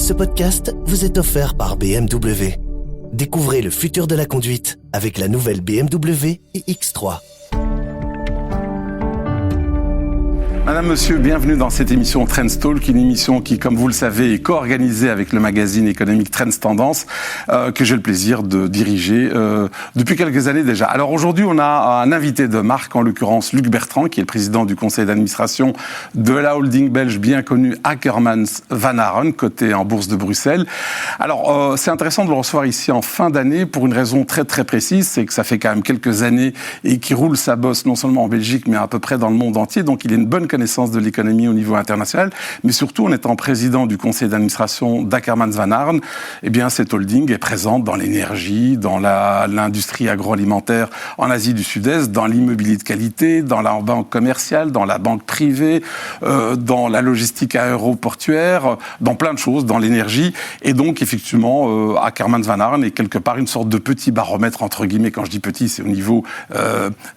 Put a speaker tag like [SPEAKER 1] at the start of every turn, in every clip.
[SPEAKER 1] Ce podcast vous est offert par BMW. Découvrez le futur de la conduite avec la nouvelle BMW iX3.
[SPEAKER 2] Madame, Monsieur, bienvenue dans cette émission Trends Talk, une émission qui, comme vous le savez, est co-organisée avec le magazine économique Trends Tendance, que j'ai le plaisir de diriger depuis quelques années déjà. Alors aujourd'hui, on a un invité de marque, en l'occurrence Luc Bertrand, qui est le président du conseil d'administration de la holding belge bien connue Ackermans Van Aren, cotée en bourse de Bruxelles. Alors, c'est intéressant de le recevoir ici en fin d'année pour une raison très très précise, c'est que ça fait quand même quelques années et qu'il roule sa bosse non seulement en Belgique, mais à peu près dans le monde entier, donc il a une bonne connaissance de l'économie au niveau international, mais surtout en étant président du conseil d'administration d'Ackermans Van Aren, eh bien cette holding est présente dans l'énergie, dans l'industrie agroalimentaire en Asie du Sud-Est, dans l'immobilier de qualité, dans la banque commerciale, dans la banque privée, dans la logistique aéroportuaire, dans plein de choses, dans l'énergie, et donc effectivement Ackermans Van Aren est quelque part une sorte de petit baromètre entre guillemets, quand je dis petit c'est au niveau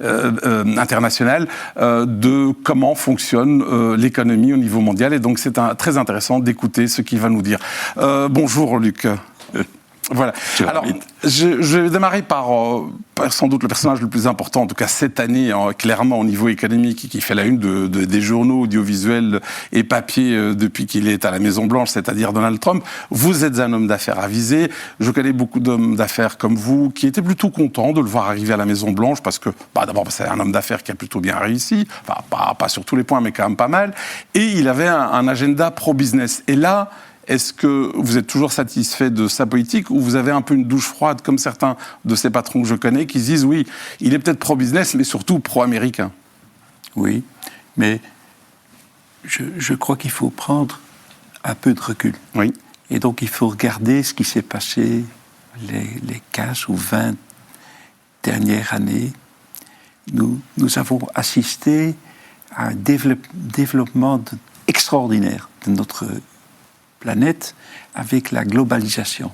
[SPEAKER 2] international, de comment fonctionne l'économie au niveau mondial, et donc c'est très intéressant d'écouter ce qu'il va nous dire. Bonjour Luc. Voilà. Alors, je vais démarrer par sans doute le personnage le plus important, en tout cas cette année, clairement au niveau économique, qui fait la une des journaux audiovisuels et papier depuis qu'il est à la Maison-Blanche, c'est-à-dire Donald Trump. Vous êtes un homme d'affaires avisé. Je connais beaucoup d'hommes d'affaires comme vous qui étaient plutôt contents de le voir arriver à la Maison-Blanche parce que, d'abord, c'est un homme d'affaires qui a plutôt bien réussi, enfin, pas sur tous les points, mais quand même pas mal. Et il avait un agenda pro-business. Et là, est-ce que vous êtes toujours satisfait de sa politique ou vous avez un peu une douche froide, comme certains de ces patrons que je connais, qui disent oui, il est peut-être pro-business, mais surtout pro-américain?
[SPEAKER 3] Oui, mais je crois qu'il faut prendre un peu de recul.
[SPEAKER 2] Oui.
[SPEAKER 3] Et donc il faut regarder ce qui s'est passé les 15 ou 20 dernières années. Nous avons assisté à un développement extraordinaire de notre planète avec la globalisation.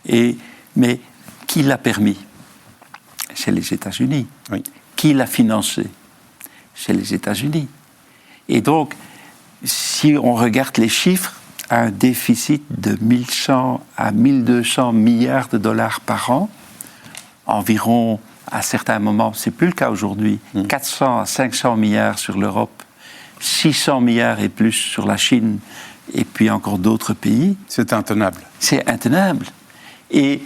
[SPEAKER 3] Mais qui l'a permis? C'est les États-Unis. Oui. Qui l'a financé? C'est les États-Unis. Et donc, si on regarde les chiffres, un déficit de 1100 à 1200 milliards de dollars par an, environ, à certains moments, c'est plus le cas aujourd'hui, 400 à 500 milliards sur l'Europe, 600 milliards et plus sur la Chine, et puis encore d'autres pays. C'est intenable. C'est intenable. Et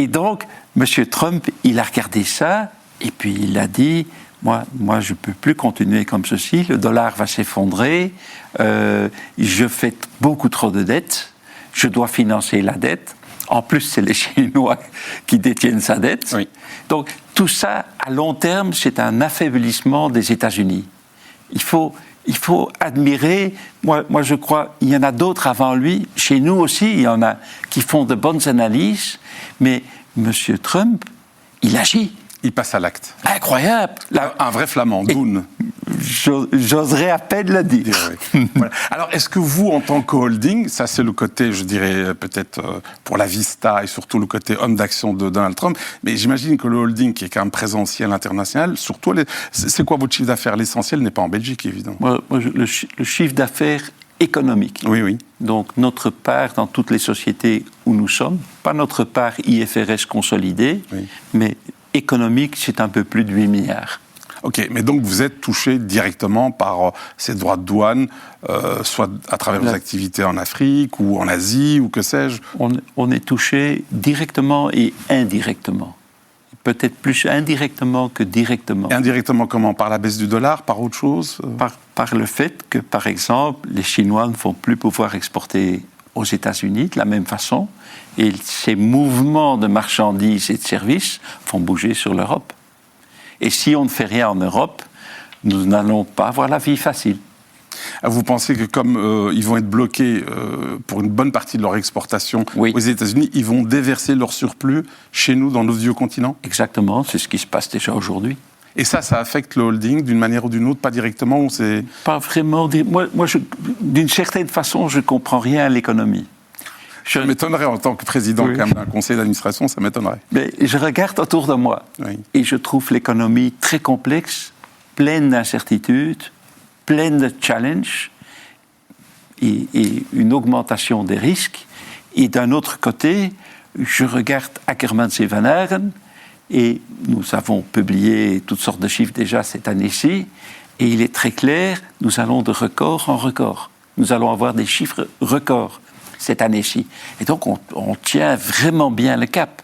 [SPEAKER 3] donc, M. Trump, il a regardé ça, et puis il a dit, moi je ne peux plus continuer comme ceci, le dollar va s'effondrer, je fais beaucoup trop de dettes, je dois financer la dette. En plus, c'est les Chinois qui détiennent sa dette. Oui. Donc, tout ça, à long terme, c'est un affaiblissement des États-Unis. Il faut admirer, moi je crois, il y en a d'autres avant lui, chez nous aussi, il y en a qui font de bonnes analyses, mais M. Trump, il agit.
[SPEAKER 2] Il passe à l'acte.
[SPEAKER 3] Incroyable.
[SPEAKER 2] Un vrai flamand, Goon.
[SPEAKER 3] J'oserais à peine le dire.
[SPEAKER 2] Oui. Voilà. Alors, est-ce que vous, en tant que holding, ça c'est le côté, je dirais, peut-être pour la Vista et surtout le côté homme d'action de Donald Trump, mais j'imagine que le holding, qui est quand même présent aussi à l'international, surtout, c'est quoi votre chiffre d'affaires? L'essentiel n'est pas en Belgique, évidemment.
[SPEAKER 3] Le chiffre d'affaires économique.
[SPEAKER 2] Oui.
[SPEAKER 3] Donc, notre part dans toutes les sociétés où nous sommes, pas notre part IFRS consolidée, oui, mais économique, c'est un peu plus de 8 milliards.
[SPEAKER 2] Ok, mais donc vous êtes touché directement par ces droits de douane, soit à travers vos activités en Afrique ou en Asie ou que sais-je?
[SPEAKER 3] On est touché directement et indirectement. Peut-être plus indirectement que directement.
[SPEAKER 2] Et indirectement comment? Par la baisse du dollar? Par autre chose?
[SPEAKER 3] Par le fait que, par exemple, les Chinois ne vont plus pouvoir exporter aux États-Unis de la même façon, et ces mouvements de marchandises et de services font bouger sur l'Europe. Et si on ne fait rien en Europe, nous n'allons pas avoir la vie facile.
[SPEAKER 2] Vous pensez que comme ils vont être bloqués pour une bonne partie de leur exportation aux États-Unis, ils vont déverser leur surplus chez nous, dans notre vieux continent?
[SPEAKER 3] Exactement, c'est ce qui se passe déjà aujourd'hui.
[SPEAKER 2] Et ça affecte le holding d'une manière ou d'une autre, pas directement ou c'est...
[SPEAKER 3] Pas vraiment. Moi d'une certaine façon, je ne comprends rien à l'économie.
[SPEAKER 2] Ça m'étonnerait en tant que président quand même d'un conseil d'administration, ça m'étonnerait.
[SPEAKER 3] Mais je regarde autour de moi et je trouve l'économie très complexe, pleine d'incertitudes, pleine de challenges. et une augmentation des risques. Et d'un autre côté, je regarde Ackermans et Van Haaren, et nous avons publié toutes sortes de chiffres déjà cette année-ci, et il est très clair, nous allons de record en record. Nous allons avoir des chiffres records cette année-ci. Et donc, on tient vraiment bien le cap.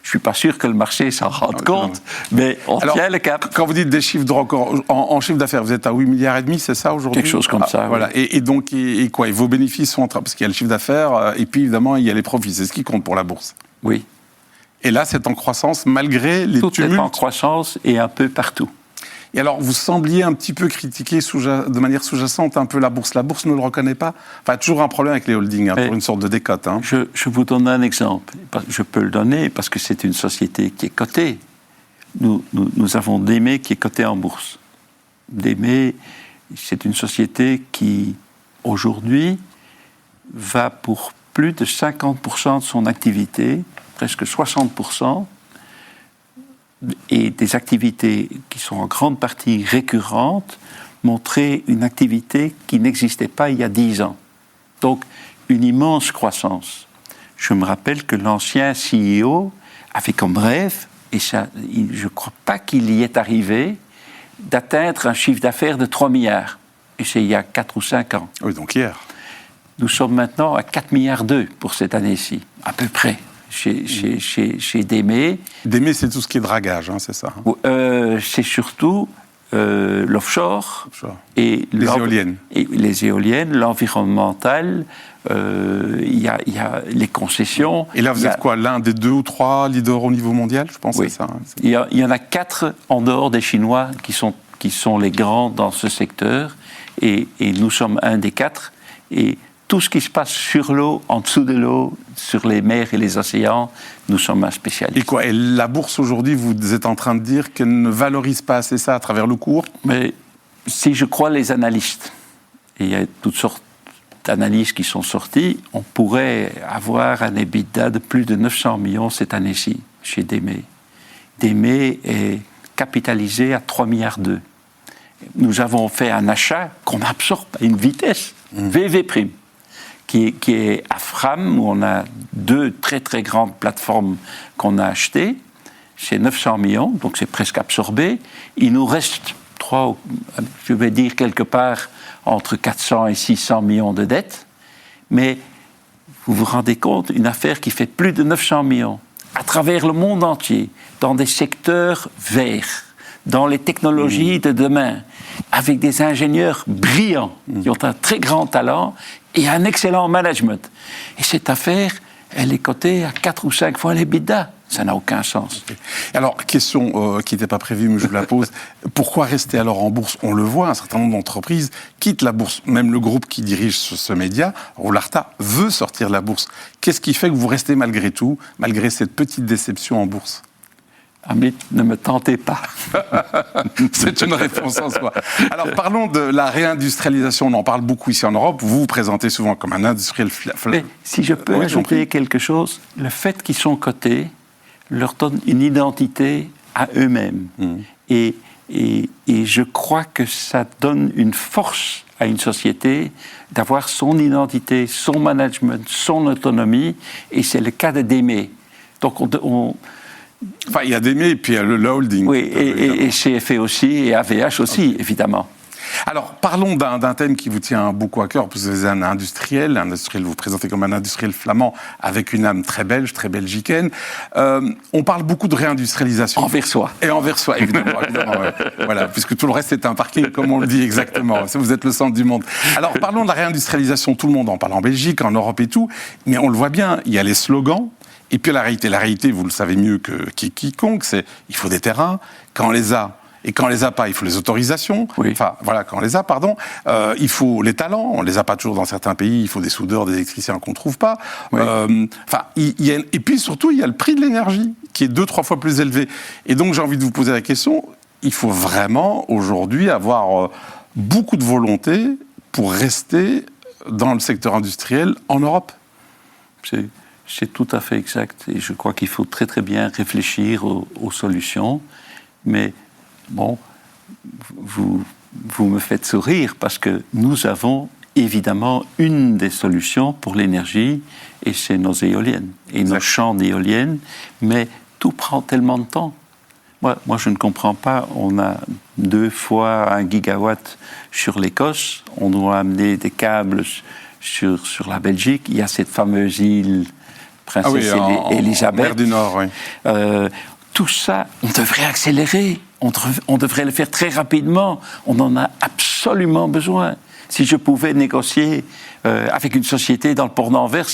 [SPEAKER 3] Je ne suis pas sûr que le marché s'en rende compte, mais on tient le cap.
[SPEAKER 2] Quand vous dites des chiffres de record, en chiffre d'affaires, vous êtes à 8,5 milliards, c'est ça aujourd'hui ?
[SPEAKER 3] Quelque chose comme ça,
[SPEAKER 2] voilà.
[SPEAKER 3] Oui.
[SPEAKER 2] Et donc, et quoi ? Et vos bénéfices sont parce qu'il y a le chiffre d'affaires, et puis évidemment, il y a les profits. C'est ce qui compte pour la bourse.
[SPEAKER 3] Oui.
[SPEAKER 2] Et là, c'est en croissance malgré les tumultes.
[SPEAKER 3] Tout est en croissance et un peu partout.
[SPEAKER 2] Et alors, vous sembliez un petit peu critiquer de manière sous-jacente un peu la bourse. La bourse ne le reconnaît pas. Enfin, toujours un problème avec les holdings, pour une sorte de décote.
[SPEAKER 3] Je vous donne un exemple. Je peux le donner parce que c'est une société qui est cotée. Nous avons DEME qui est cotée en bourse. DEME, c'est une société qui, aujourd'hui, va pour plus de 50% de son activité, presque 60%, et des activités qui sont en grande partie récurrentes, montrer une activité qui n'existait pas il y a 10 ans. Donc, une immense croissance. Je me rappelle que l'ancien CEO avait comme rêve, et ça, je ne crois pas qu'il y est arrivé, d'atteindre un chiffre d'affaires de 3 milliards. Et c'est il y a 4 ou 5 ans.
[SPEAKER 2] Oui, donc hier.
[SPEAKER 3] Nous sommes maintenant à 4,2 milliards pour cette année-ci, à peu près. Chez DEME.
[SPEAKER 2] DEME, c'est tout ce qui est dragage, c'est ça
[SPEAKER 3] c'est surtout l'offshore et
[SPEAKER 2] les éoliennes.
[SPEAKER 3] Et les éoliennes, l'environnemental, il y a les concessions.
[SPEAKER 2] Et là, vous êtes quoi, l'un des 2 ou 3 leaders au niveau mondial, je pense,
[SPEAKER 3] oui.
[SPEAKER 2] c'est ça
[SPEAKER 3] Il y en a 4 en dehors des Chinois qui sont les grands dans ce secteur, et nous sommes un des 4. Et tout ce qui se passe sur l'eau, en dessous de l'eau, sur les mers et les océans, nous sommes un spécialiste.
[SPEAKER 2] Et quoi ? Et la bourse aujourd'hui, vous êtes en train de dire qu'elle ne valorise pas assez ça à travers le cours ?
[SPEAKER 3] Mais si je crois les analystes, et il y a toutes sortes d'analyses qui sont sorties, on pourrait avoir un EBITDA de plus de 900 millions cette année-ci chez DEME. DEME est capitalisé à 3,2 milliards. Nous avons fait un achat qu'on absorbe à une vitesse, VV Prime. Qui est à Fram, où on a 2 très très grandes plateformes qu'on a achetées. C'est 900 millions, donc c'est presque absorbé. Il nous reste 3, je vais dire quelque part, entre 400 et 600 millions de dettes. Mais vous vous rendez compte, une affaire qui fait plus de 900 millions, à travers le monde entier, dans des secteurs verts, dans les technologies de demain, avec des ingénieurs brillants, qui ont un très grand talent et un excellent management. Et cette affaire, elle est cotée à 4 ou 5 fois l'EBITDA. Ça n'a aucun sens.
[SPEAKER 2] Alors, question qui n'était pas prévue, mais je vous la pose. Pourquoi rester alors en bourse ? On le voit, un certain nombre d'entreprises quittent la bourse. Même le groupe qui dirige ce média, Roularta, veut sortir de la bourse. Qu'est-ce qui fait que vous restez malgré tout, malgré cette petite déception en bourse ?
[SPEAKER 3] Amit, ne me tentez pas.
[SPEAKER 2] C'est une réponse en soi. Alors, parlons de la réindustrialisation. On en parle beaucoup ici en Europe. Vous vous présentez souvent comme un industriel.
[SPEAKER 3] Mais si je peux ajouter quelque chose, le fait qu'ils sont cotés leur donne une identité à eux-mêmes. Et je crois que ça donne une force à une société d'avoir son identité, son management, son autonomie. Et c'est le cas de DEME. Donc,
[SPEAKER 2] enfin, il y a DEME et puis il y a le holding.
[SPEAKER 3] Oui, et CFE aussi, et AVH aussi, évidemment.
[SPEAKER 2] Alors, parlons d'un thème qui vous tient beaucoup à cœur. Vous êtes un industriel, vous vous présentez comme un industriel flamand avec une âme très belge, très belgicaine. On parle beaucoup de réindustrialisation.
[SPEAKER 3] Anversois.
[SPEAKER 2] Et anversois, évidemment. Ouais. Voilà, puisque tout le reste est un parking, comme on le dit exactement. Vous êtes le centre du monde. Alors, parlons de la réindustrialisation. Tout le monde en parle en Belgique, en Europe et tout. Mais on le voit bien, il y a les slogans. Et puis la réalité, vous le savez mieux que quiconque, c'est il faut des terrains, quand on les a, et quand on les a pas, il faut les autorisations.
[SPEAKER 3] Oui.
[SPEAKER 2] Enfin, voilà, quand on les a, pardon. Il faut les talents, on les a pas toujours dans certains pays, il faut des soudeurs, des électriciens qu'on trouve pas.
[SPEAKER 3] Oui.
[SPEAKER 2] Et puis surtout, il y a le prix de l'énergie, qui est 2-3 fois plus élevé. Et donc, j'ai envie de vous poser la question, il faut vraiment, aujourd'hui, avoir beaucoup de volonté pour rester dans le secteur industriel en Europe.
[SPEAKER 3] C'est tout à fait exact. Et je crois qu'il faut très très bien réfléchir aux solutions. Mais bon, vous me faites sourire parce que nous avons évidemment, une des solutions pour l'énergie, et c'est nos éoliennes, et nos champs d'éoliennes, mais tout prend tellement de temps. Moi, je ne comprends pas, on a 2 fois 1 gigawatt sur l'Écosse, on doit amener des câbles sur la Belgique, il y a cette fameuse île Princesse Elisabeth.
[SPEAKER 2] En mer du Nord, oui.
[SPEAKER 3] Tout ça, on devrait accélérer, on devrait le faire très rapidement, on en a absolument besoin. Si je pouvais négocier avec une société dans le port d'Anvers,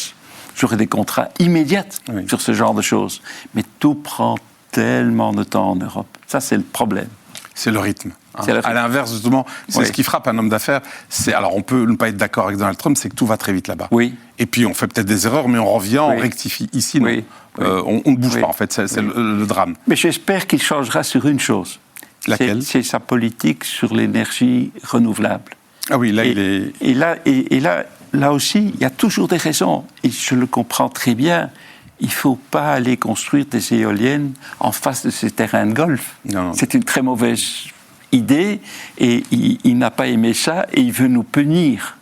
[SPEAKER 3] j'aurais des contrats immédiats sur ce genre de choses. Mais tout prend tellement de temps en Europe. Ça, c'est le problème.
[SPEAKER 2] C'est le rythme. À l'inverse, justement, c'est ce qui frappe un homme d'affaires. Alors, on peut ne pas être d'accord avec Donald Trump, c'est que tout va très vite là-bas.
[SPEAKER 3] Oui.
[SPEAKER 2] Et puis, on fait peut-être des erreurs, mais on revient, on rectifie. Ici, non. On ne bouge pas, en fait. C'est le drame.
[SPEAKER 3] Mais j'espère qu'il changera sur une chose.
[SPEAKER 2] Laquelle ?
[SPEAKER 3] C'est sa politique sur l'énergie renouvelable.
[SPEAKER 2] Ah oui, là, il est...
[SPEAKER 3] Et là aussi, il y a toujours des raisons. Et je le comprends très bien. Il ne faut pas aller construire des éoliennes en face de ces terrains de golf. Non. C'est une très mauvaise idée et il n'a pas aimé ça et il veut nous punir.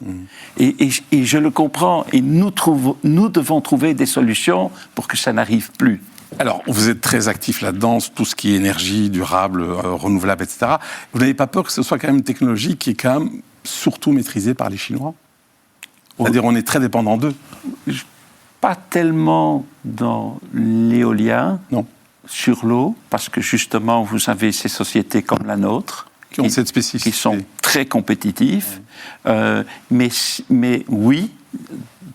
[SPEAKER 3] Et je le comprends. Et nous devons trouver des solutions pour que ça n'arrive plus.
[SPEAKER 2] Alors, vous êtes très actif là-dedans, tout ce qui est énergie durable, renouvelable, etc. Vous n'avez pas peur que ce soit quand même une technologie qui est quand même surtout maîtrisée par les Chinois ? C'est-à-dire, on est très dépendant d'eux.
[SPEAKER 3] Pas tellement dans l'éolien, sur l'eau, parce que justement, vous avez ces sociétés comme la nôtre,
[SPEAKER 2] qui ont cette spécificité,
[SPEAKER 3] qui sont très compétitifs, mais oui,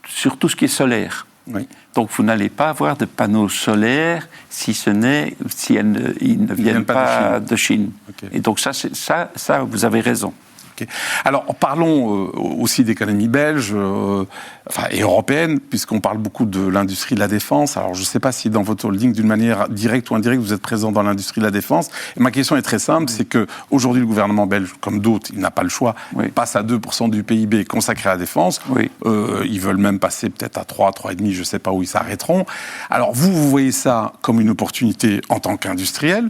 [SPEAKER 3] sur tout ce qui est solaire. Oui. Donc, vous n'allez pas avoir de panneaux solaires si ils ne viennent pas de Chine. Okay. Et donc, ça, vous avez raison.
[SPEAKER 2] Okay. Alors, parlons aussi d'économie belge et européenne, puisqu'on parle beaucoup de l'industrie de la défense. Alors, je ne sais pas si dans votre holding, d'une manière directe ou indirecte, vous êtes présent dans l'industrie de la défense. Et ma question est très simple, c'est qu'aujourd'hui, le gouvernement belge, comme d'autres, il n'a pas le choix, passe à 2% du PIB consacré à la défense. Ils veulent même passer peut-être à 3, 3,5, je ne sais pas où ils s'arrêteront. Alors, vous voyez ça comme une opportunité en tant qu'industriel,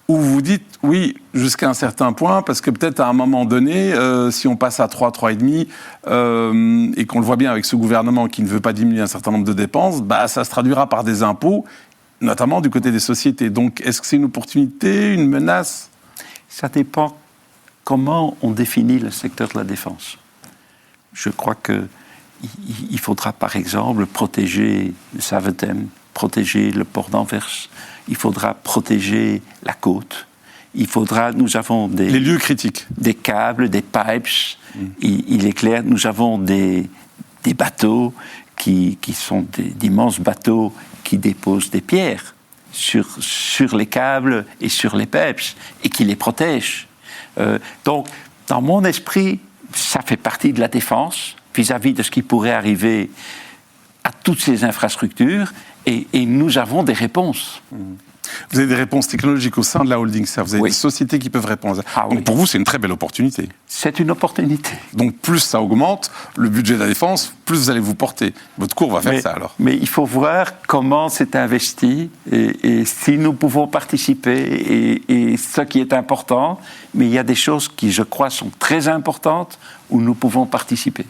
[SPEAKER 2] où vous dites, oui, jusqu'à un certain point, parce que peut-être à un moment donné, si on passe à 3, 3,5, et qu'on le voit bien avec ce gouvernement qui ne veut pas diminuer un certain nombre de dépenses, ça se traduira par des impôts, notamment du côté des sociétés. Donc, est-ce que c'est une opportunité, une menace ?
[SPEAKER 3] Ça dépend comment on définit le secteur de la défense. Je crois qu'il faudra, par exemple, protéger le Zaventem, protéger le port d'Anvers. Il faudra protéger la côte. Nous avons les
[SPEAKER 2] lieux critiques.
[SPEAKER 3] Des câbles, des pipes. Il est clair, nous avons des bateaux qui sont d'immenses bateaux qui déposent des pierres sur les câbles et sur les pipes et qui les protègent. Donc, dans mon esprit, ça fait partie de la défense vis-à-vis de ce qui pourrait arriver à toutes ces infrastructures. Et nous avons des réponses.
[SPEAKER 2] Vous avez des réponses technologiques au sein de la holding, ça. Vous avez des sociétés qui peuvent répondre. Donc pour vous, c'est une très belle opportunité.
[SPEAKER 3] C'est une opportunité.
[SPEAKER 2] Donc plus ça augmente, le budget de la défense, plus vous allez vous porter. Votre cours va faire ça alors.
[SPEAKER 3] Mais il faut voir comment c'est investi et si nous pouvons participer et ce qui est important. Mais il y a des choses qui, je crois, sont très importantes où nous pouvons participer.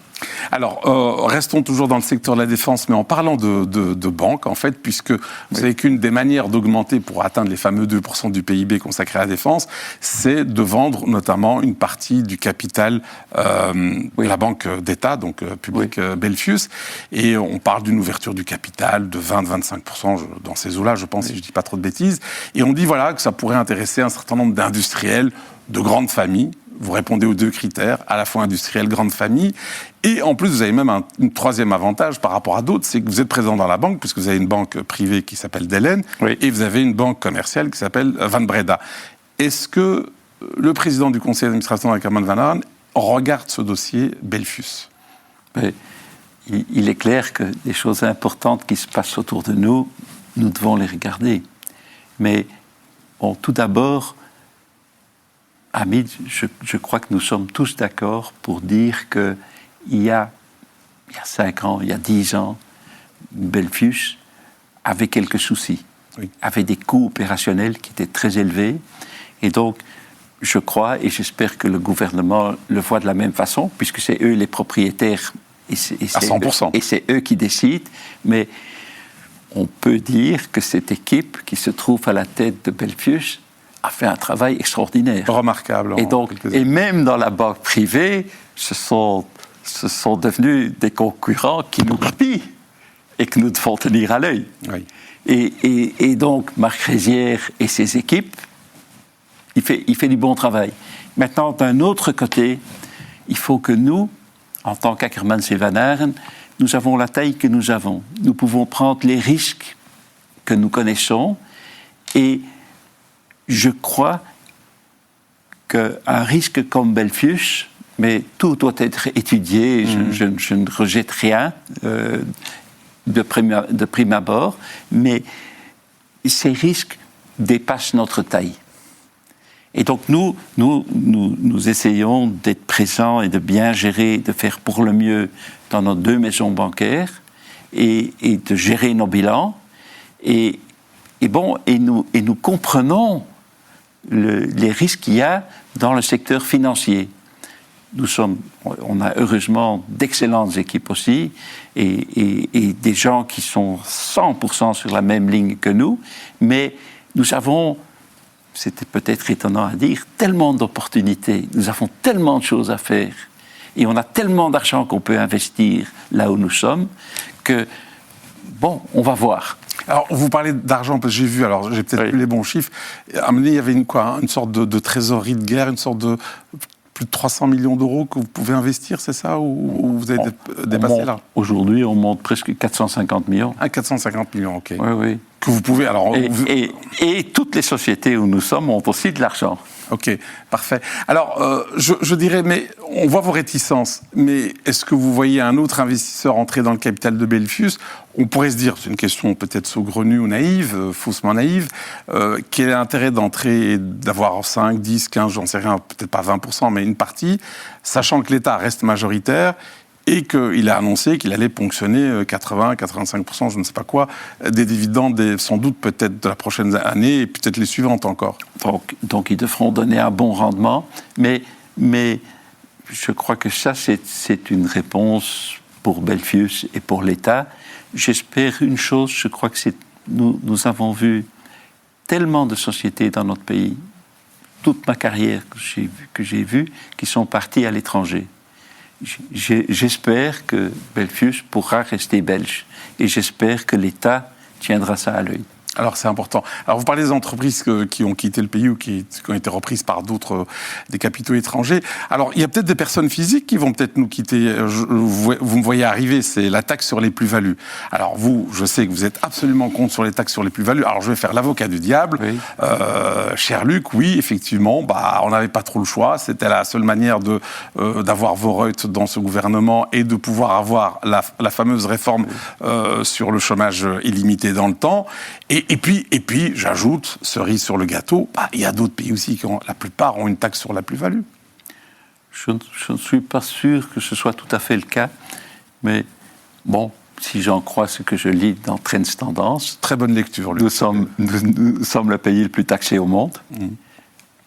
[SPEAKER 2] Alors, restons toujours dans le secteur de la défense, mais en parlant de banques, en fait, puisque vous savez qu'une des manières d'augmenter pour atteindre les fameux 2% du PIB consacré à la défense, c'est de vendre notamment une partie du capital de la banque d'État, donc publique Belfius, et on parle d'une ouverture du capital de 20-25% dans ces eaux-là, je pense, si je ne dis pas trop de bêtises, et on dit voilà que ça pourrait intéresser un certain nombre d'industriels de grandes familles. Vous répondez aux 2 critères, à la fois industriel, grande famille, et en plus vous avez même un troisième avantage par rapport à d'autres, c'est que vous êtes présent dans la banque, puisque vous avez une banque privée qui s'appelle Delen, et vous avez une banque commerciale qui s'appelle Van Breda. Est-ce que le président du conseil d'administration avec Herman Van Haan regarde ce dossier Belfius ?
[SPEAKER 3] Il est clair que des choses importantes qui se passent autour de nous, nous devons les regarder. Mais tout d'abord, Hamid, je crois que nous sommes tous d'accord pour dire qu'il y a 5 ans, il y a 10 ans, Belfius avait quelques soucis, avait des coûts opérationnels qui étaient très élevés. Et donc, je crois et j'espère que le gouvernement le voit de la même façon, puisque c'est eux les propriétaires et
[SPEAKER 2] à 100%.
[SPEAKER 3] Et c'est eux qui décident. Mais on peut dire que cette équipe qui se trouve à la tête de Belfius a fait un travail extraordinaire.
[SPEAKER 2] Remarquable.
[SPEAKER 3] Et même dans la banque privée, ce sont devenus des concurrents qui nous copient et que nous devons tenir à l'œil.
[SPEAKER 2] Oui.
[SPEAKER 3] Et donc, Marc Rézière et ses équipes, il fait du bon travail. Maintenant, d'un autre côté, il faut que nous, en tant qu'Ackermans et Van Aren, nous avons la taille que nous avons. Nous pouvons prendre les risques que nous connaissons et je crois qu'un risque comme Belfius, mais tout doit être étudié, je ne rejette rien de prime abord, mais ces risques dépassent notre taille. Et donc nous essayons d'être présents et de bien gérer, de faire pour le mieux dans nos 2 maisons bancaires et de gérer nos bilans. Et nous comprenons les risques qu'il y a dans le secteur financier. On a heureusement d'excellentes équipes aussi et des gens qui sont 100% sur la même ligne que nous, mais nous avons, c'était peut-être étonnant à dire, tellement d'opportunités, nous avons tellement de choses à faire et on a tellement d'argent qu'on peut investir là où nous sommes que, bon, on va voir.
[SPEAKER 2] Alors, vous parlez d'argent, parce que j'ai vu, alors j'ai peut-être plus les bons chiffres, à un moment donné, il y avait une sorte de trésorerie de guerre, une sorte de plus de 300 millions d'euros que vous pouvez investir, c'est ça, ou vous avez dépassé là?
[SPEAKER 3] Aujourd'hui, on monte presque 450 millions.
[SPEAKER 2] Ah, 450 millions, ok.
[SPEAKER 3] Oui.
[SPEAKER 2] Que vous pouvez, alors...
[SPEAKER 3] Et toutes les sociétés où nous sommes ont aussi de l'argent.
[SPEAKER 2] Ok, parfait. Alors, je dirais, mais on voit vos réticences, mais est-ce que vous voyez un autre investisseur entrer dans le capital de Belfius? On pourrait se dire, c'est une question peut-être saugrenue ou naïve, faussement naïve, quel est l'intérêt d'entrer et d'avoir 5, 10, 15, j'en sais rien, peut-être pas 20%, mais une partie, sachant que l'État reste majoritaire et qu'il a annoncé qu'il allait ponctionner 80, 85%, je ne sais pas quoi, des dividendes, sans doute peut-être de la prochaine année et peut-être les suivantes encore.
[SPEAKER 3] Donc ils devront donner un bon rendement, mais je crois que ça, c'est une réponse pour Belfius et pour l'État. J'espère une chose, je crois que nous avons vu tellement de sociétés dans notre pays, toute ma carrière que j'ai vue, qui sont parties à l'étranger. J'espère que Belfius pourra rester belge et j'espère que l'État tiendra ça à l'œil.
[SPEAKER 2] Alors c'est important. Alors vous parlez des entreprises qui ont quitté le pays ou qui ont été reprises par d'autres, des capitaux étrangers. Alors il y a peut-être des personnes physiques qui vont peut-être nous quitter. Vous me voyez arriver, c'est la taxe sur les plus-values. Alors vous, je sais que vous êtes absolument contre sur les taxes sur les plus-values. Alors je vais faire l'avocat du diable. Oui. Cher Luc, oui, effectivement, on n'avait pas trop le choix. C'était la seule manière d'avoir Vorreut dans ce gouvernement et de pouvoir avoir la fameuse réforme sur le chômage illimité dans le temps. Et puis, j'ajoute, cerise sur le gâteau, il y a d'autres pays aussi la plupart ont une taxe sur la plus-value.
[SPEAKER 3] Je ne suis pas sûr que ce soit tout à fait le cas, mais bon, si j'en crois ce que je lis dans Trends Tendance...
[SPEAKER 2] Très bonne lecture, Luc.
[SPEAKER 3] Nous sommes le pays le plus taxé au monde.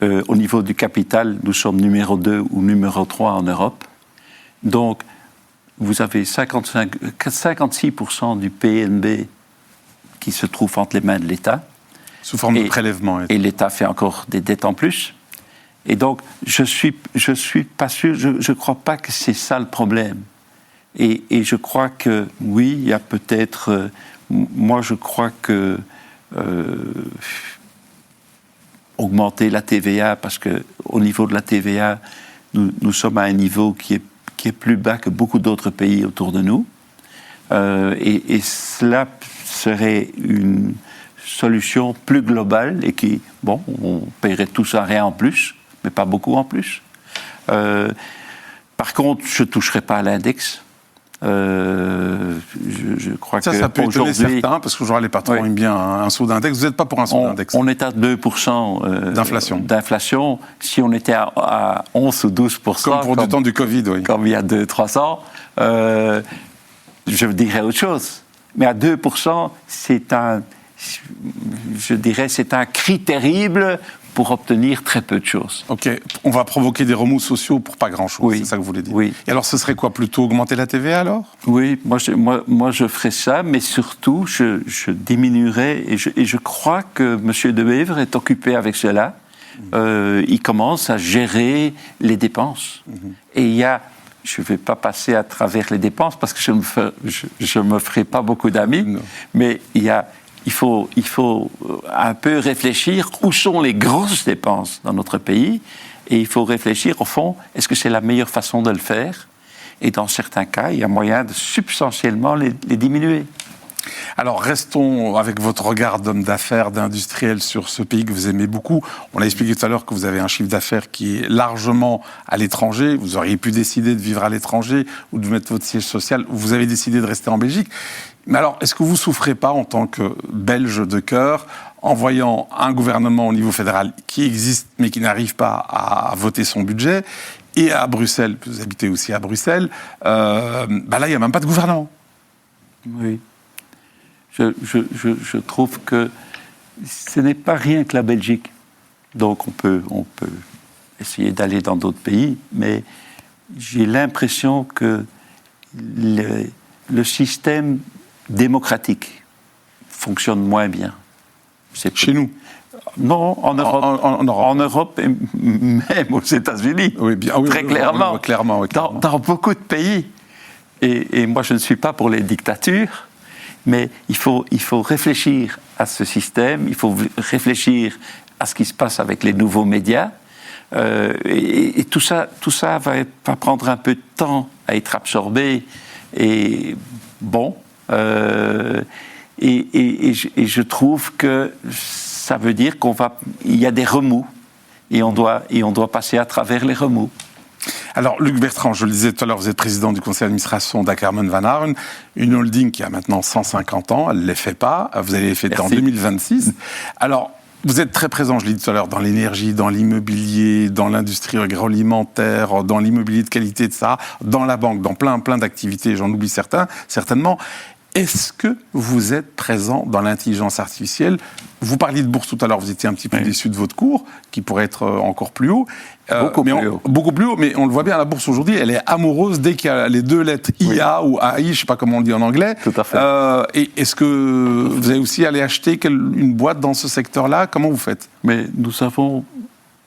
[SPEAKER 3] Au niveau du capital, nous sommes numéro 2 ou numéro 3 en Europe. Donc, vous avez 56% du PNB qui se trouve entre les mains de l'État.
[SPEAKER 2] Sous forme de prélèvement.
[SPEAKER 3] Et l'État fait encore des dettes en plus. Et donc, je suis pas sûr, je crois pas que c'est ça le problème. Et je crois que, oui, il y a peut-être... moi, je crois que augmenter la TVA, parce qu'au niveau de la TVA, nous sommes à un niveau qui est plus bas que beaucoup d'autres pays autour de nous. Et cela serait une solution plus globale et qui, bon, on paierait tout ça rien en plus, mais pas beaucoup en plus. Par contre, je ne toucherai pas à l'index. Je crois que
[SPEAKER 2] ça peut étonner certains, parce qu'aujourd'hui les patrons aiment bien un saut d'index. Vous n'êtes pas pour un saut d'index?
[SPEAKER 3] On est à 2% d'inflation. Si on était à 11 ou 12%...
[SPEAKER 2] Comme pour le temps du Covid, oui.
[SPEAKER 3] Comme il y a 2-3 ans, je dirais autre chose. Mais à 2%, c'est un cri terrible pour obtenir très peu de choses.
[SPEAKER 2] Ok, on va provoquer des remous sociaux pour pas grand-chose,
[SPEAKER 3] Oui.
[SPEAKER 2] c'est ça que vous voulez dire.
[SPEAKER 3] Oui.
[SPEAKER 2] Et alors ce serait quoi, plutôt augmenter la TVA alors?
[SPEAKER 3] Oui, moi je ferais ça, mais surtout je diminuerais, et je crois que M. Dehaevre est occupé avec cela. Il commence à gérer les dépenses. Et il y a, je ne vais pas passer à travers les dépenses parce que je ne me ferai pas beaucoup d'amis, mais il faut un peu réfléchir où sont les grosses dépenses dans notre pays, et il faut réfléchir au fond, est-ce que c'est la meilleure façon de le faire? Et dans certains cas, il y a moyen de substantiellement les diminuer.
[SPEAKER 2] Alors restons avec votre regard d'homme d'affaires, d'industriel sur ce pays que vous aimez beaucoup. On a expliqué tout à l'heure que vous avez un chiffre d'affaires qui est largement à l'étranger. Vous auriez pu décider de vivre à l'étranger ou de mettre votre siège social. Vous avez décidé de rester en Belgique. Mais alors, est-ce que vous ne souffrez pas en tant que Belge de cœur en voyant un gouvernement au niveau fédéral qui existe mais qui n'arrive pas à voter son budget, et à Bruxelles, vous habitez aussi à Bruxelles, là il n'y a même pas de gouvernement.
[SPEAKER 3] Oui. Je trouve que ce n'est pas rien que la Belgique. Donc on peut essayer d'aller dans d'autres pays, mais j'ai l'impression que le système démocratique fonctionne moins bien.
[SPEAKER 2] Chez nous?
[SPEAKER 3] Non, en Europe. En Europe et même aux États-Unis.
[SPEAKER 2] Oui, bien,
[SPEAKER 3] très clairement.
[SPEAKER 2] Clairement.
[SPEAKER 3] Dans beaucoup de pays. Et moi, je ne suis pas pour les dictatures. Mais il faut réfléchir à ce système, il faut réfléchir à ce qui se passe avec les nouveaux médias. Et tout ça va prendre un peu de temps à être absorbé. Et bon, et je trouve que ça veut dire il y a des remous. Et on doit passer à travers les remous.
[SPEAKER 2] Alors, Luc Bertrand, je le disais tout à l'heure, vous êtes président du conseil d'administration d'Ackerman Van Aren, une holding qui a maintenant 150 ans, elle ne les fait pas, vous allez les fêter en 2026. Alors, vous êtes très présent, je l'ai dit tout à l'heure, dans l'énergie, dans l'immobilier, dans l'industrie agroalimentaire, dans l'immobilier de qualité de ça, dans la banque, dans plein d'activités, j'en oublie certainement. Est-ce que vous êtes présent dans l'intelligence artificielle? Vous parliez de bourse tout à l'heure, vous étiez un petit peu déçu de votre cours, qui pourrait être encore plus haut. Beaucoup plus haut, mais on le voit bien, la bourse aujourd'hui, elle est amoureuse dès qu'il y a les deux lettres IA ou AI, je ne sais pas comment on le dit en anglais.
[SPEAKER 3] Tout à fait.
[SPEAKER 2] Et est-ce que vous allez aussi aller acheter une boîte dans ce secteur-là? Comment vous faites?
[SPEAKER 3] Mais nous avons...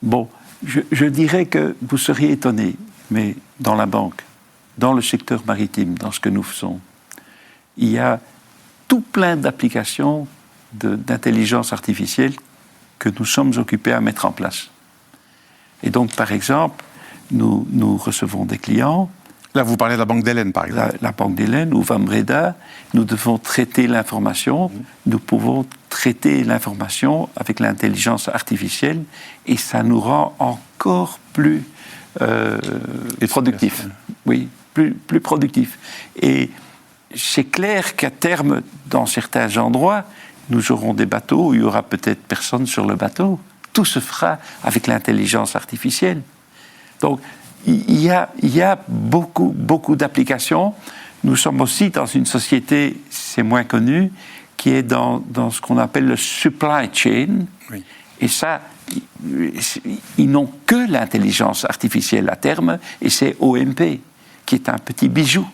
[SPEAKER 3] Bon, je dirais que vous seriez étonné, mais dans la banque, dans le secteur maritime, dans ce que nous faisons, il y a tout plein d'applications d'intelligence artificielle que nous sommes occupés à mettre en place. Et donc, par exemple, nous recevons des clients.
[SPEAKER 2] Là, vous parlez de la Banque d'Hélène, par exemple.
[SPEAKER 3] La Banque d'Hélène ou Van Breda, nous devons traiter l'information. Nous pouvons traiter l'information avec l'intelligence artificielle et ça nous rend encore plus productifs. Oui, plus productifs. Et c'est clair qu'à terme, dans certains endroits, nous aurons des bateaux où il y aura peut-être personne sur le bateau. Tout se fera avec l'intelligence artificielle. Donc, il y a beaucoup d'applications. Nous sommes aussi dans une société, c'est moins connu, qui est dans ce qu'on appelle le supply chain. Oui. Et ça, ils n'ont que l'intelligence artificielle à terme, et c'est OMP, qui est un petit bijou.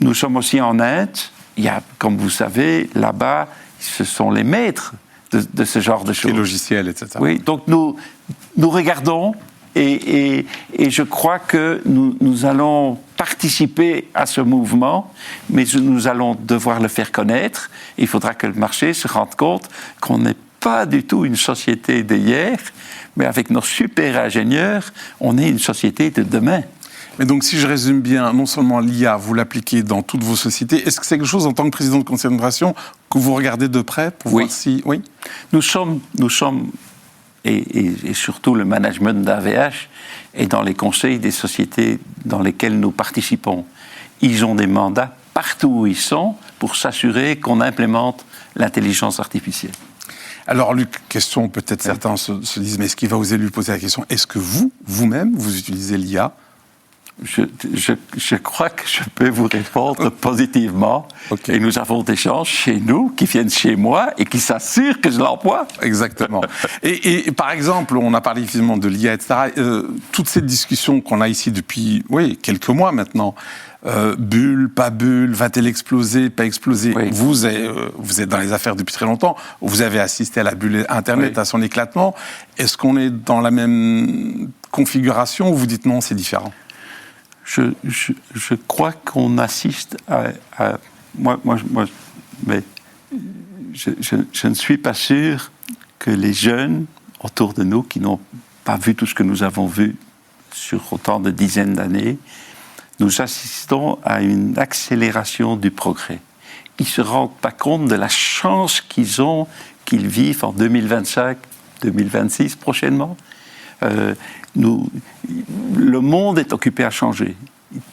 [SPEAKER 3] Nous sommes aussi en Inde. Il y a, comme vous savez, là-bas, ce sont les maîtres de ce genre de choses.
[SPEAKER 2] Les logiciels, etc.
[SPEAKER 3] Oui, donc nous regardons et je crois que nous allons participer à ce mouvement, mais nous allons devoir le faire connaître. Il faudra que le marché se rende compte qu'on n'est pas du tout une société d'hier, mais avec nos super ingénieurs, on est une société de demain.
[SPEAKER 2] Mais donc, si je résume bien, non seulement l'IA, vous l'appliquez dans toutes vos sociétés, est-ce que c'est quelque chose, en tant que président de conseil d'administration, que vous regardez de près pour voir si... Oui.
[SPEAKER 3] Nous sommes et surtout le management d'AVH, et dans les conseils des sociétés dans lesquelles nous participons, ils ont des mandats partout où ils sont pour s'assurer qu'on implémente l'intelligence artificielle.
[SPEAKER 2] Alors, Luc, question, peut-être certains se disent, mais est-ce qu'il va oser lui poser la question, est-ce que vous-même, vous utilisez l'IA
[SPEAKER 3] Je crois que je peux vous répondre positivement.
[SPEAKER 2] Okay.
[SPEAKER 3] Et nous avons des gens chez nous qui viennent chez moi et qui s'assurent que je l'emploie.
[SPEAKER 2] Exactement. Et par exemple, on a parlé évidemment de l'IA, etc. Toutes ces discussions qu'on a ici depuis quelques mois maintenant, bulle, pas bulle, va-t-elle exploser, pas exploser?
[SPEAKER 3] Oui.
[SPEAKER 2] Vous êtes dans les affaires depuis très longtemps, vous avez assisté à la bulle Internet, à son éclatement. Est-ce qu'on est dans la même configuration ou vous dites non, c'est différent?
[SPEAKER 3] Je crois qu'on assiste à mais je ne suis pas sûr que les jeunes autour de nous, qui n'ont pas vu tout ce que nous avons vu sur autant de dizaines d'années, nous assistons à une accélération du progrès. Ils ne se rendent pas compte de la chance qu'ils ont, qu'ils vivent en 2025, 2026 prochainement. Le monde est occupé à changer.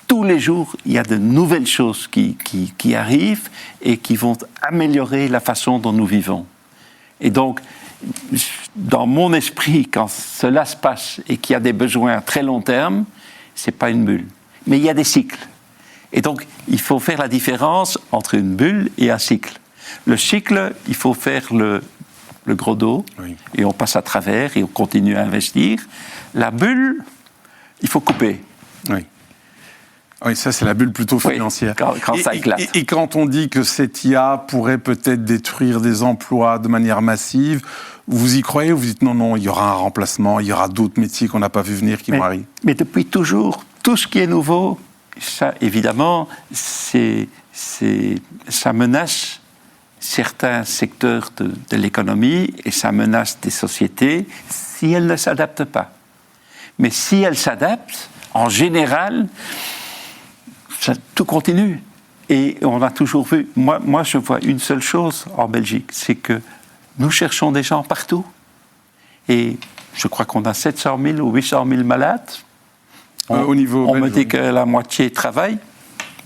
[SPEAKER 3] Tous les jours, il y a de nouvelles choses qui arrivent et qui vont améliorer la façon dont nous vivons. Et donc, dans mon esprit, quand cela se passe et qu'il y a des besoins à très long terme, ce n'est pas une bulle. Mais il y a des cycles. Et donc, il faut faire la différence entre une bulle et un cycle. Le cycle, il faut faire le gros dos, et on passe à travers et on continue à investir. La bulle, il faut couper.
[SPEAKER 2] Oui, ça c'est la bulle plutôt financière.
[SPEAKER 3] Quand ça éclate.
[SPEAKER 2] Et quand on dit que cette IA pourrait peut-être détruire des emplois de manière massive, vous y croyez ou vous dites non, il y aura un remplacement, il y aura d'autres métiers qu'on n'a pas vu venir qui vont arriver?
[SPEAKER 3] Mais depuis toujours, tout ce qui est nouveau, ça évidemment, ça menace certains secteurs de l'économie et ça menace des sociétés si elles ne s'adaptent pas. Mais si elles s'adaptent, en général, tout continue. Et on a toujours vu, moi je vois une seule chose en Belgique, c'est que nous cherchons des gens partout. Et je crois qu'on a 700 000 ou 800 000 malades.
[SPEAKER 2] Au niveau
[SPEAKER 3] on me dit que la moitié travaille,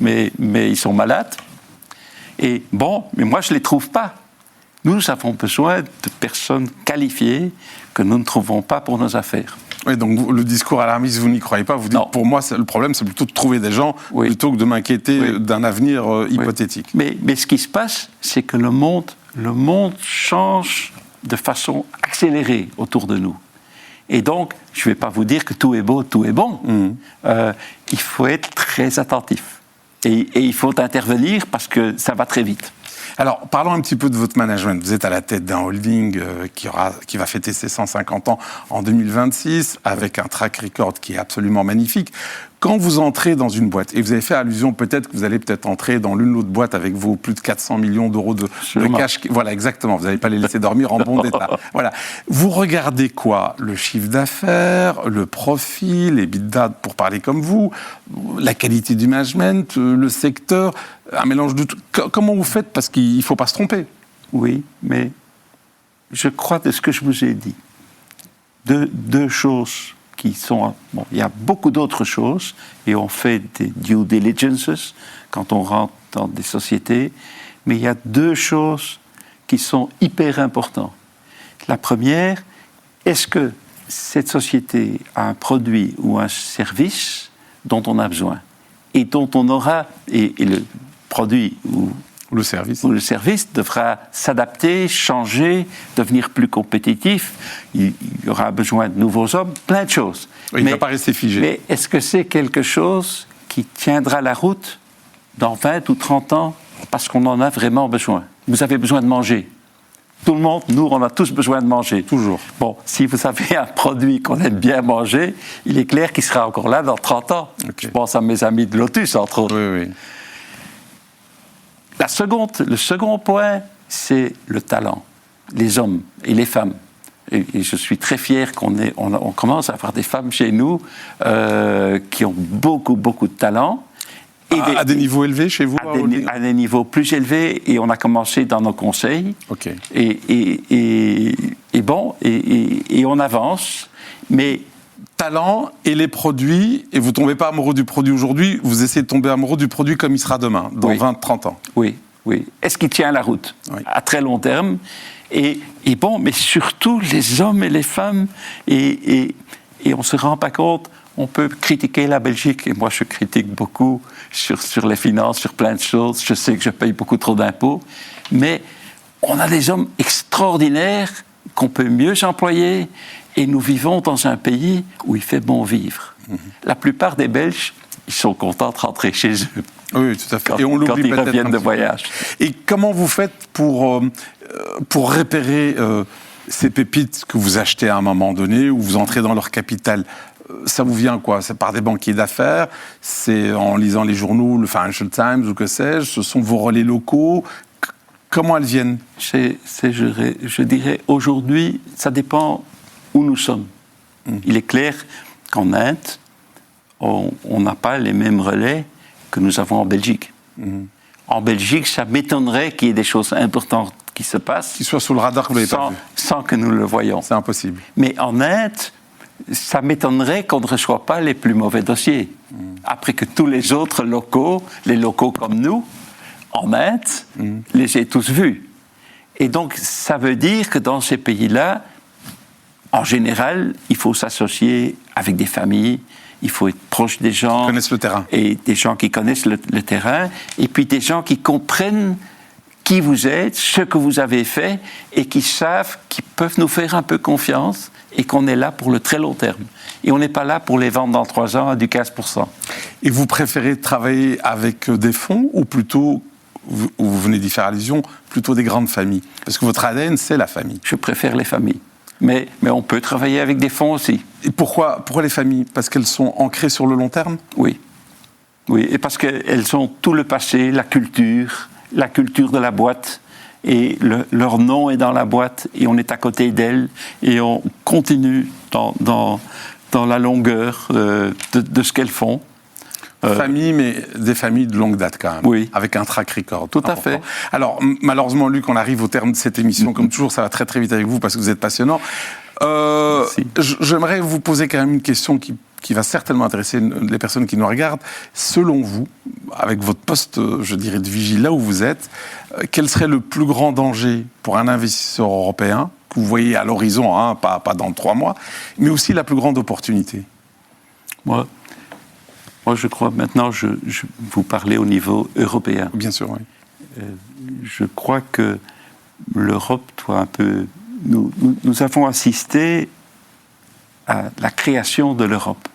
[SPEAKER 3] mais ils sont malades. Et mais moi je ne les trouve pas. Nous avons besoin de personnes qualifiées que nous ne trouvons pas pour nos affaires.
[SPEAKER 2] Oui, donc le discours alarmiste, vous n'y croyez pas. Vous dites, non. Pour moi, le problème, c'est plutôt de trouver des gens plutôt que de m'inquiéter d'un avenir hypothétique.
[SPEAKER 3] Mais ce qui se passe, c'est que le monde change de façon accélérée autour de nous. Et donc, je ne vais pas vous dire que tout est beau, tout est bon. Il faut être très attentif. Et il faut intervenir parce que ça va très vite.
[SPEAKER 2] Alors, parlons un petit peu de votre management. Vous êtes à la tête d'un holding qui va fêter ses 150 ans en 2026, avec un track record qui est absolument magnifique. Quand vous entrez dans une boîte, et vous avez fait allusion peut-être que vous allez peut-être entrer dans l'une ou l'autre boîte avec vos plus de 400 millions d'euros de cash. Voilà, exactement. Vous n'allez pas les laisser dormir en bon état. Voilà. Vous regardez quoi? Le chiffre d'affaires, le profil, les EBITDA, pour parler comme vous, la qualité du management, le secteur, un mélange de tout. Comment vous faites? Parce qu'il ne faut pas se tromper.
[SPEAKER 3] Oui, mais je crois de ce que je vous ai dit. Deux choses qui sont... il y a beaucoup d'autres choses, et on fait des due diligences quand on rentre dans des sociétés, mais il y a deux choses qui sont hyper importantes. La première, est-ce que cette société a un produit ou un service dont on a besoin, et dont on aura... Et le produit ou le service devra s'adapter, changer, devenir plus compétitif. Il y aura besoin de nouveaux hommes, plein de choses.
[SPEAKER 2] Oui, il ne va pas rester figé.
[SPEAKER 3] Mais est-ce que c'est quelque chose qui tiendra la route dans 20 ou 30 ans parce qu'on en a vraiment besoin? Vous avez besoin de manger. Tout le monde, nous, on a tous besoin de manger.
[SPEAKER 2] Toujours.
[SPEAKER 3] Bon, si vous avez un produit qu'on aime bien manger, il est clair qu'il sera encore là dans 30 ans. Okay. Je pense à mes amis de Lotus, entre autres.
[SPEAKER 2] Oui.
[SPEAKER 3] Le second point, c'est le talent, les hommes et les femmes. Et je suis très fier on commence à avoir des femmes chez nous qui ont beaucoup de talent.
[SPEAKER 2] Et à des niveaux élevés chez vous?
[SPEAKER 3] À des niveaux plus élevés, et on a commencé dans nos conseils.
[SPEAKER 2] Okay.
[SPEAKER 3] Et on avance, mais...
[SPEAKER 2] Talent et les produits, et vous ne tombez pas amoureux du produit aujourd'hui, vous essayez de tomber amoureux du produit comme il sera demain, dans 20-30 ans.
[SPEAKER 3] Oui. Est-ce qu'il tient la route à très long terme? Mais surtout les hommes et les femmes, et on ne se rend pas compte, On peut critiquer la Belgique, et moi je critique beaucoup sur les finances, sur plein de choses. Je sais que je paye beaucoup trop d'impôts, mais on a des hommes extraordinaires qu'on peut mieux employer, et nous vivons dans un pays où il fait bon vivre. La plupart des Belges, ils sont contents de rentrer chez eux.
[SPEAKER 2] Oui, tout à fait.
[SPEAKER 3] Quand,
[SPEAKER 2] Et on l'oublie
[SPEAKER 3] quand ils
[SPEAKER 2] peut-être
[SPEAKER 3] reviennent
[SPEAKER 2] un
[SPEAKER 3] de
[SPEAKER 2] petit
[SPEAKER 3] voyage.
[SPEAKER 2] peu. Et comment vous faites pour repérer ces pépites que vous achetez à un moment donné, ou vous entrez dans leur capital? Ça vous vient quoi? C'est par des banquiers d'affaires? C'est en lisant les journaux, le Financial Times ou que sais-je? Ce sont vos relais locaux? Comment elles viennent?
[SPEAKER 3] Je dirais, aujourd'hui, ça dépend où nous sommes. Il est clair qu'en Inde, on n'a pas les mêmes relais que nous avons en Belgique. En Belgique, ça m'étonnerait qu'il y ait des choses importantes qui se passent.
[SPEAKER 2] Qu'ils soient sous le radar que vous n'avez pas vu.
[SPEAKER 3] Sans que nous le voyions.
[SPEAKER 2] C'est impossible.
[SPEAKER 3] Mais en Inde, ça m'étonnerait qu'on ne reçoive pas les plus mauvais dossiers. Après que tous les autres locaux, les locaux comme nous, en Inde, les aient tous vus. Et donc, ça veut dire que dans ces pays-là, en général, il faut s'associer avec des familles, il faut être proche des gens.
[SPEAKER 2] Qui connaissent le terrain.
[SPEAKER 3] Et des gens qui connaissent le terrain, et puis des gens qui comprennent qui vous êtes, ce que vous avez fait, et qui savent qu'ils peuvent nous faire un peu confiance, et qu'on est là pour le très long terme. Et on n'est pas là pour les vendre dans 3 ans à du 15%.
[SPEAKER 2] Et vous préférez travailler avec des fonds, ou plutôt, vous venez d'y faire allusion, plutôt des grandes familles? Parce que votre ADN, c'est la famille.
[SPEAKER 3] Je préfère les familles. Mais on peut travailler avec des fonds aussi.
[SPEAKER 2] Et pourquoi les familles? Parce qu'elles sont ancrées sur le long terme?
[SPEAKER 3] Oui. Oui, et parce qu'elles ont tout le passé, la culture de la boîte, et leur nom est dans la boîte, et on est à côté d'elles, et on continue dans la longueur de ce qu'elles font.
[SPEAKER 2] Famille, mais des familles de longue date quand même.
[SPEAKER 3] Oui.
[SPEAKER 2] Avec un track record.
[SPEAKER 3] Tout à fait.
[SPEAKER 2] Alors, malheureusement, Luc, on arrive au terme de cette émission. Comme toujours, ça va très très vite avec vous parce que vous êtes passionnant. J'aimerais vous poser quand même une question qui va certainement intéresser les personnes qui nous regardent. Selon vous, avec votre poste, je dirais, de vigie là où vous êtes, quel serait le plus grand danger pour un investisseur européen que vous voyez à l'horizon, hein, pas dans 3 mois, mais aussi la plus grande opportunité?
[SPEAKER 3] Moi, je crois, maintenant, je vous parlez au niveau européen.
[SPEAKER 2] Bien sûr, oui.
[SPEAKER 3] Je crois que l'Europe doit un peu... Nous avons assisté à la création de l'Europe.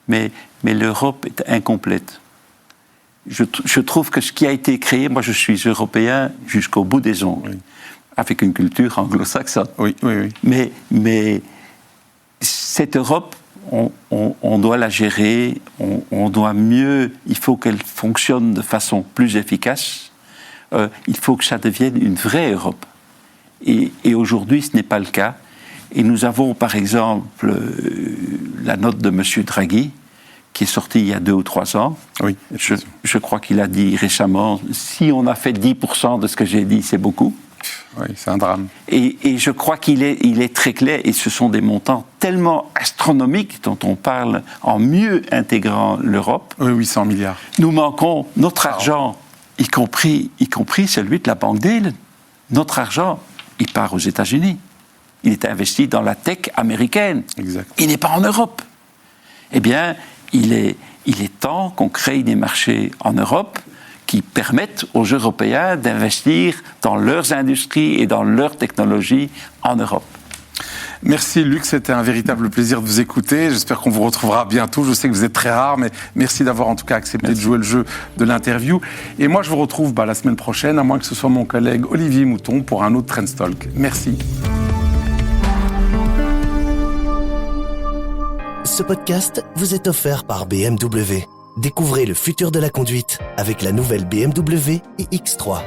[SPEAKER 3] Mais l'Europe est incomplète. Je trouve que ce qui a été créé, moi je suis européen jusqu'au bout des ongles, oui, avec une culture anglo-saxonne.
[SPEAKER 2] Oui.
[SPEAKER 3] Mais cette Europe, on doit la gérer, on doit mieux, il faut qu'elle fonctionne de façon plus efficace, il faut que ça devienne une vraie Europe. Et aujourd'hui, ce n'est pas le cas. Et nous avons, par exemple, la note de M. Draghi, qui est sortie il y a 2 ou 3 ans.
[SPEAKER 2] Oui.
[SPEAKER 3] Je crois qu'il a dit récemment, si on a fait 10% de ce que j'ai dit, c'est beaucoup.
[SPEAKER 2] Oui, c'est un drame.
[SPEAKER 3] Et je crois qu'il est très clair, et ce sont des montants tellement astronomiques dont on parle en mieux intégrant l'Europe.
[SPEAKER 2] Oui, 800 milliards.
[SPEAKER 3] Nous manquons notre argent, y compris celui de la Banque Deal. Notre argent, il part aux États-Unis. Il est investi dans la tech américaine.
[SPEAKER 2] Exact.
[SPEAKER 3] Il n'est pas en Europe. Eh bien, il est temps qu'on crée des marchés en Europe qui permettent aux Européens d'investir dans leurs industries et dans leurs technologies en Europe.
[SPEAKER 2] Merci Luc, c'était un véritable plaisir de vous écouter. J'espère qu'on vous retrouvera bientôt. Je sais que vous êtes très rare, mais merci d'avoir en tout cas accepté de jouer le jeu de l'interview. Et moi, je vous retrouve la semaine prochaine, à moins que ce soit mon collègue Olivier Mouton pour un autre Trends Talk. Merci.
[SPEAKER 1] Ce podcast vous est offert par BMW. Découvrez le futur de la conduite avec la nouvelle BMW iX3.